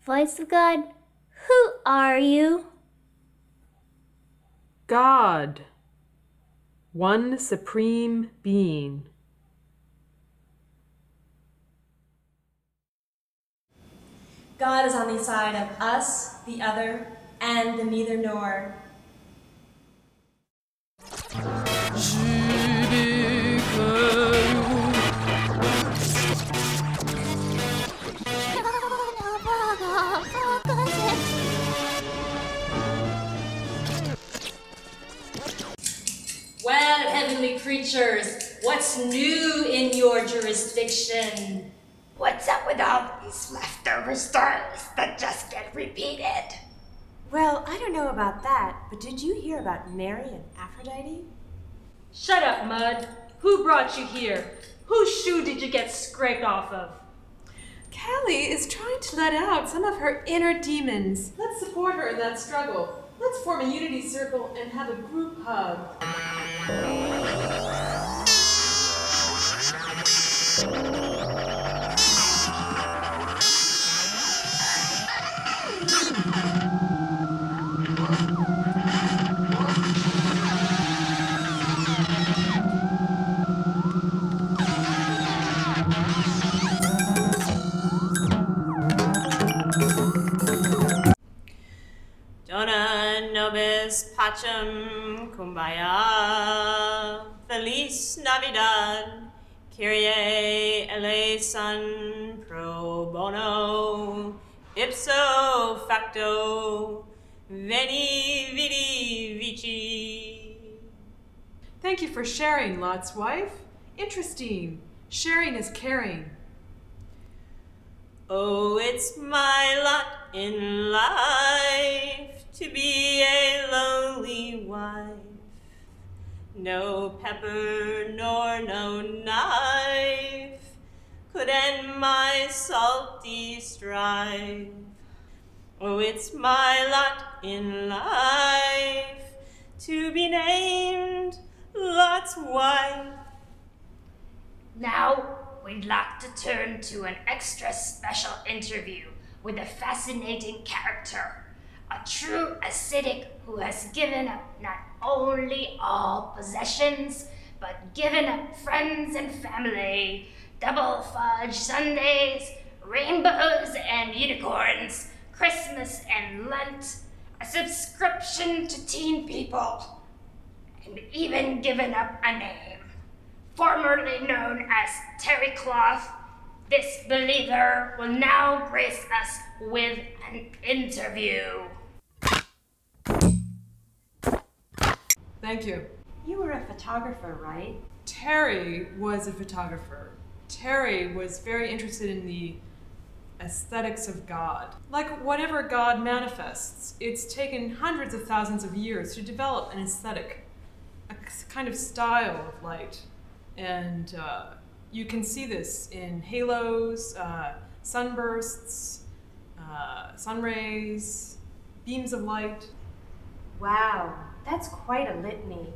Voice of God, who are you? God, one supreme being. God is on the side of us, the other, and the neither nor. Well, heavenly creatures, what's new in your jurisdiction? What's up with all these leftover stories that just get repeated? Well, I don't know about that, but did you hear about Mary and Aphrodite? Shut up, Mud. Who brought you here? Whose shoe did you get scraped off of? Callie is trying to let out some of her inner demons. Let's support her in that struggle. Let's form a unity circle and have a group hug. Dona nobis pacem cumbaya, Feliz Navidad, Kyrie eleison pro bono, ipso facto, veni vidi vici. Thank you for sharing, Lot's wife. Interesting. Sharing is caring. Oh, it's my lot in life to be a lonely wife. No pepper nor no knife could end my salty strife. Oh, it's my lot in life to be named Lot's wife. Now, we'd like to turn to an extra special interview with a fascinating character, a true ascetic who has given up not only all possessions, but given up friends and family, double fudge sundaes, rainbows and unicorns, Christmas and Lent, a subscription to Teen People, and even given up a name. Formerly known as Terry Cloth, this believer will now grace us with an interview. Thank you. You were a photographer, right? Terry was a photographer. Terry was very interested in the aesthetics of God. Like whatever God manifests, it's taken hundreds of thousands of years to develop an aesthetic, a kind of style of light. And you can see this in halos, sunbursts, sun rays, beams of light. Wow, that's quite a litany.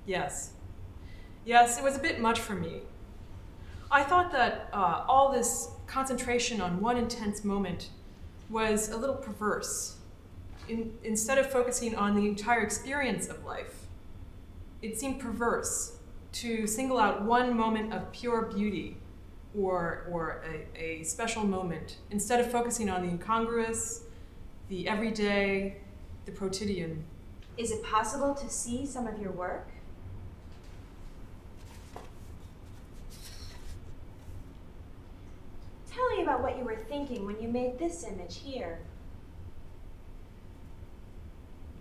Yes. Yes, it was a bit much for me. I thought that all this concentration on one intense moment was a little perverse. Instead of focusing on the entire experience of life, it seemed perverse to single out one moment of pure beauty or a special moment, instead of focusing on the incongruous, the everyday, the quotidian. Is it possible to see some of your work? Tell me about what you were thinking when you made this image here.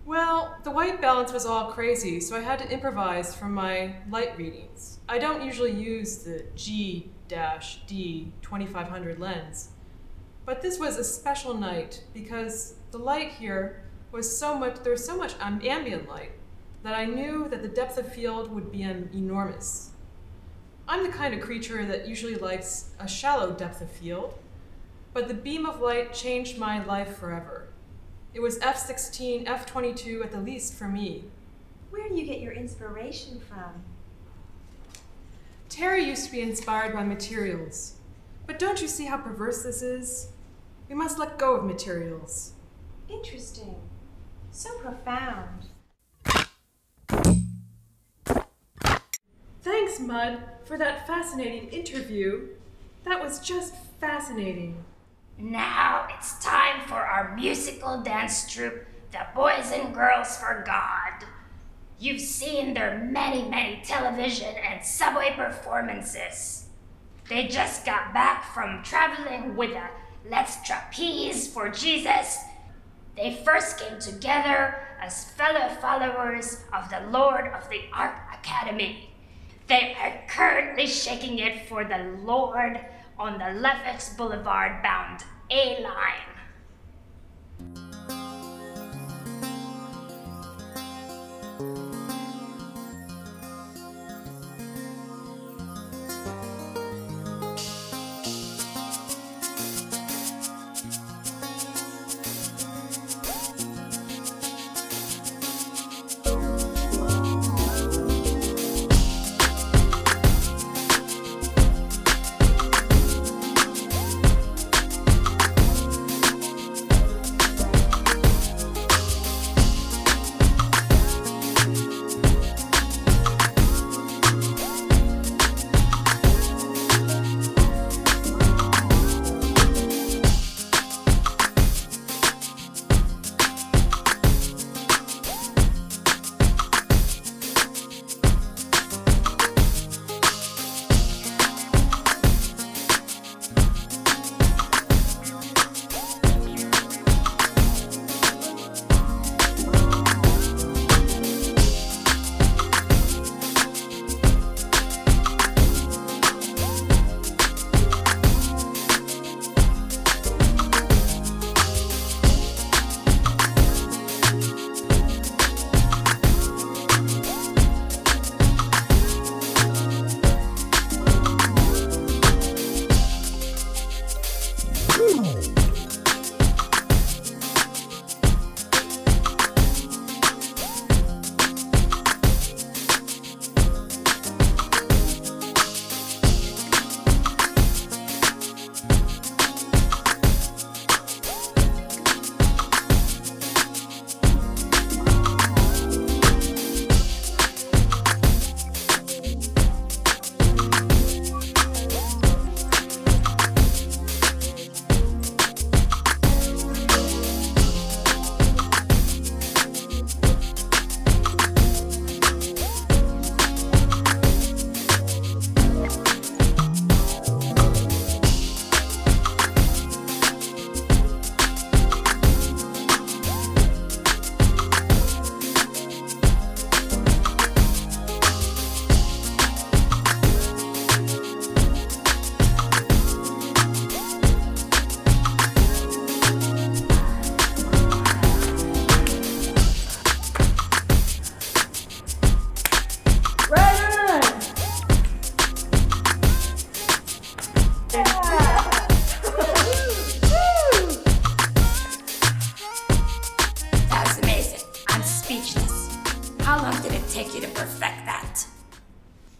Well, the white balance was all crazy, so I had to improvise from my light readings. I don't usually use the G-D 2500 lens, but this was a special night because the light here was there's so much ambient light that I knew that the depth of field would be enormous. I'm the kind of creature that usually likes a shallow depth of field, but the beam of light changed my life forever. It was F16, F22 at the least for me. Where do you get your inspiration from? Terry used to be inspired by materials, but don't you see how perverse this is? We must let go of materials. Interesting. So profound. Thanks, Mud, for that fascinating interview. That was just fascinating. Now it's time for our musical dance troupe, the Boys and Girls for God. You've seen their many television and subway performances. They just got back from traveling with a Let's Trapeze for Jesus. They first came together as fellow followers of the Lord of the Art Academy. They are currently shaking it for the Lord on the Lefferts Boulevard bound A-line.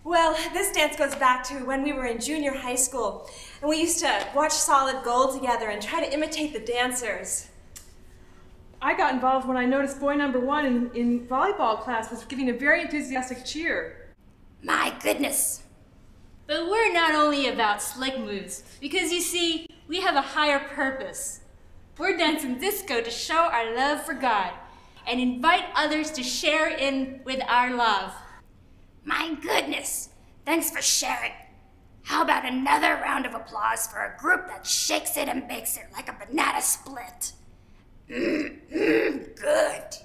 Well, this dance goes back to when we were in junior high school, and we used to watch Solid Gold together and try to imitate the dancers. I got involved when I noticed boy number one in volleyball class was giving a very enthusiastic cheer. My goodness. But we're not only about slick moves, because you see, we have a higher purpose. We're dancing disco to show our love for God and invite others to share in with our love. My goodness. Thanks for sharing. How about another round of applause for a group that shakes it and bakes it like a banana split? Good.